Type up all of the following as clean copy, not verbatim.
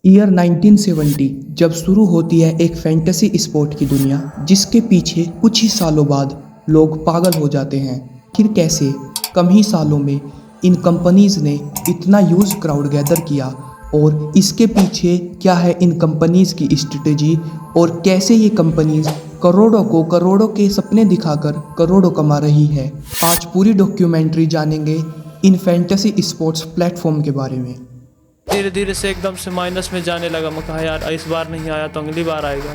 Year 1970 जब शुरू होती है एक फैंटेसी स्पोर्ट की दुनिया, जिसके पीछे कुछ ही सालों बाद लोग पागल हो जाते हैं। फिर कैसे कम ही सालों में इन कंपनीज ने इतना यूज क्राउड गैदर किया और इसके पीछे क्या है इन कंपनीज की स्ट्रेटेजी और कैसे ये कंपनीज करोड़ों के सपने दिखाकर करोड़ों कमा रही है। आज पूरी डॉक्यूमेंट्री जानेंगे इन फैंटेसी स्पोर्ट्स प्लेटफॉर्म के बारे में। धीरे धीरे से एकदम से माइनस में जाने लगा। मैं कहा यार इस बार नहीं आया तो अगली बार आएगा।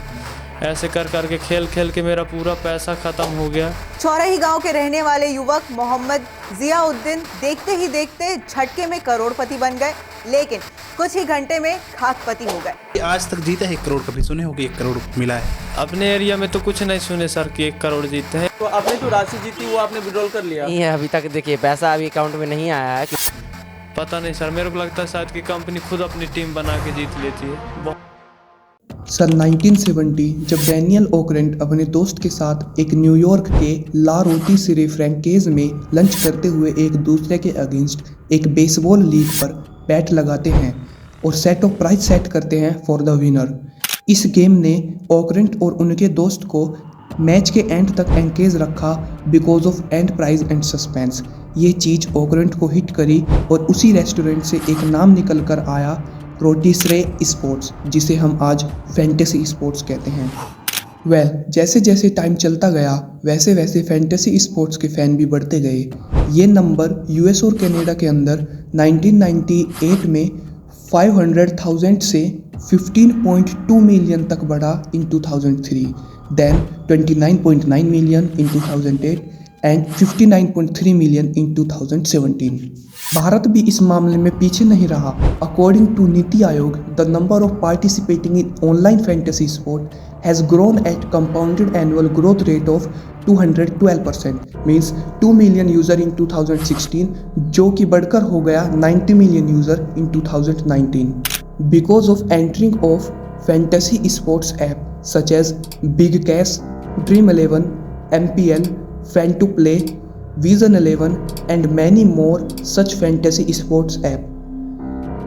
ऐसे कर करके खेल खेल के मेरा पूरा पैसा ख़त्म हो गया। चौराही गांव के रहने वाले युवक मोहम्मद जियाउद्दीन देखते ही देखते झटके में करोड़पति बन गए, लेकिन कुछ ही घंटे में खाकपति हो गए। आज तक जीता है 1 करोड़, कभी सुने हो कि 1 करोड़ मिला है? अपने एरिया में तो कुछ नहीं सुने सर कि 1 करोड़ जीते हैं। तो आपने जो राशि जीती वो आपने विड्रॉल कर लिया? नहीं है अभी तक। देखिए पैसा अभी अकाउंट में नहीं आया है। पता नहीं सर, मेरे को लगता है शायद कि कंपनी खुद अपनी टीम बना के जीत लेती है। सन 1970 जब डैनियल ओकरेंट अपने दोस्त के साथ एक न्यूयॉर्क के ला रोटी सिरे फ्रैंकेज में लंच करते हुए एक दूसरे के अगेंस्ट एक बेसबॉल लीग पर बैट लगाते हैं और सेट ऑफ प्राइस सेट करते हैं फॉर द विनर। इस गेम ने ओकरेंट और उनके दोस्त को मैच के एंड तक एंगेज रखा because of and prize and suspense. ये चीज़ ओकरेंट को हिट करी और उसी रेस्टोरेंट से एक नाम निकल कर आया, रोटिसरे स्पोर्ट्स, जिसे हम आज फैंटेसी स्पोर्ट्स कहते हैं। जैसे जैसे टाइम चलता गया वैसे वैसे फैंटेसी स्पोर्ट्स के फ़ैन भी बढ़ते गए। ये नंबर यूएस और कनाडा के अंदर 1998 में 500,000 से 15.2 मिलियन तक बढ़ा in 2003, then 29.9 million in 2008 and 59.3 million in 2017। Bharat भी इस मामले में पीछे नहीं रहा। According to NITI Aayog, the number of participating in online fantasy sport has grown at compounded annual growth rate of 212%, means 2 million user in 2016, जो कि बढ़कर हो गया 90 million user in 2019 because of entering of fantasy sports app such as big cash, dream 11, MPL, fan to play, vision 11 and many more such fantasy sports app.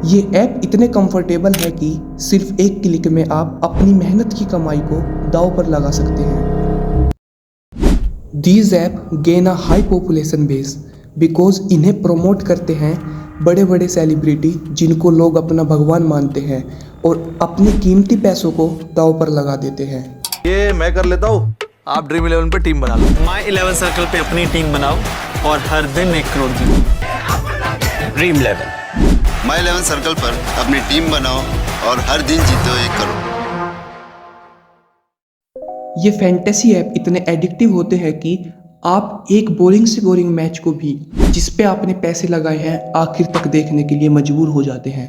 ये app इतने comfortable है कि सिर्फ एक क्लिक में आप अपनी मेहनत की कमाई को दांव पर लगा सकते हैं। These app gain a high population base because इन्हें प्रमोट करते हैं बड़े बड़े सेलिब्रिटी, जिनको लोग अपना भगवान मानते हैं और अपने कीमती पैसों को दांव पर लगा देते हैं। ये मैं कर लेता हूँ, आप ड्रीम 11 पे टीम बना लो। माई 11 सर्कल पे अपनी टीम बनाओ और हर दिन 1 करोड़ जीतो। ड्रीम 11 माई 11 सर्कल पर अपनी टीम बनाओ और हर दिन जीतो 1 करोड़। ये फैंटेसी ऐप इतने एडिक्टिव होते हैं कि आप एक बोरिंग से बोरिंग मैच को भी, जिस पे आपने पैसे लगाए हैं, आखिर तक देखने के लिए मजबूर हो जाते हैं।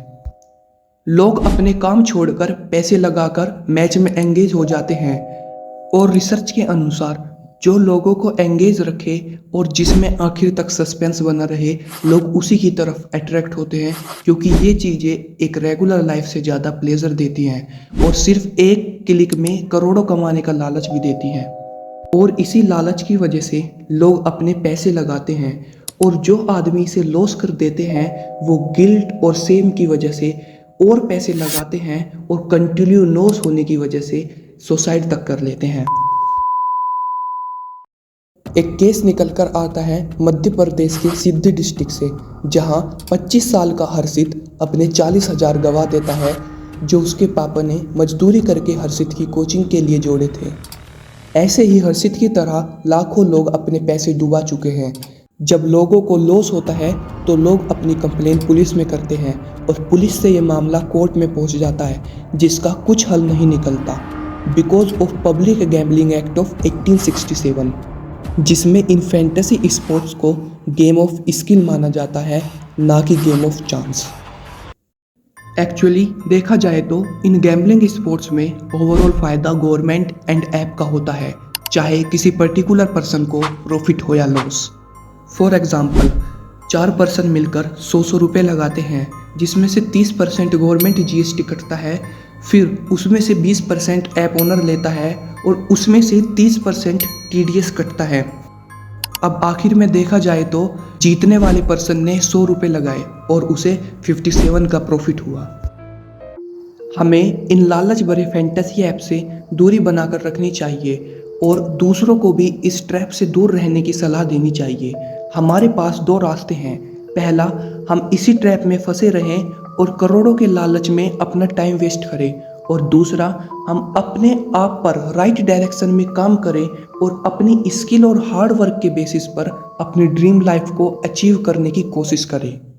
लोग अपने काम छोड़कर पैसे लगाकर मैच में एंगेज हो जाते हैं और रिसर्च के अनुसार जो लोगों को एंगेज रखे और जिसमें आखिर तक सस्पेंस बना रहे, लोग उसी की तरफ अट्रैक्ट होते हैं, क्योंकि ये चीज़ें एक रेगुलर लाइफ से ज़्यादा प्लेजर देती हैं और सिर्फ एक क्लिक में करोड़ों कमाने का लालच भी देती हैं। और इसी लालच की वजह से लोग अपने पैसे लगाते हैं और जो आदमी इसे लॉस कर देते हैं वो गिल्ट और सेम की वजह से और पैसे लगाते हैं और कंटिन्यू लॉस होने की वजह से सुसाइड तक कर लेते हैं। एक केस निकल कर आता है मध्य प्रदेश के सिद्धि डिस्ट्रिक्ट से, जहां 25 साल का हर्षित अपने 40,000 गवा देता है, जो उसके पापा ने मजदूरी करके हर्षित की कोचिंग के लिए जोड़े थे। ऐसे ही हर्षित की तरह लाखों लोग अपने पैसे डुबा चुके हैं। जब लोगों को लॉस होता है तो लोग अपनी कंप्लेन पुलिस में करते हैं और पुलिस से ये मामला कोर्ट में पहुंच जाता है, जिसका कुछ हल नहीं निकलता because of public gambling act of 1867, जिसमें इन फैंटेसी स्पोर्ट्स को गेम ऑफ स्किल माना जाता है, ना कि गेम ऑफ चांस। एक्चुअली देखा जाए तो इन गैम्बलिंग स्पोर्ट्स में ओवरऑल फ़ायदा गवर्नमेंट एंड ऐप का होता है, चाहे किसी पर्टिकुलर पर्सन को प्रॉफिट हो या लॉस। फॉर एग्ज़ाम्पल 4 पर्सन मिलकर 100 रुपये लगाते हैं, जिसमें से 30% गवर्नमेंट GST कटता है, फिर उसमें से 20% ऐप ओनर लेता है और उसमें से 30% TDS कटता है। अब आखिर में देखा जाए तो जीतने वाले पर्सन ने 100 रुपये लगाए और उसे 57 का प्रॉफिट हुआ। हमें इन लालच भरे फैंटेसी ऐप से दूरी बनाकर रखनी चाहिए और दूसरों को भी इस ट्रैप से दूर रहने की सलाह देनी चाहिए। हमारे पास दो रास्ते हैं। पहला, हम इसी ट्रैप में फंसे रहें और करोड़ों के लालच में अपना टाइम वेस्ट करें, और दूसरा, हम अपने आप पर राइट डायरेक्शन में काम करें और अपनी स्किल और हार्ड वर्क के बेसिस पर अपनी ड्रीम लाइफ को अचीव करने की कोशिश करें।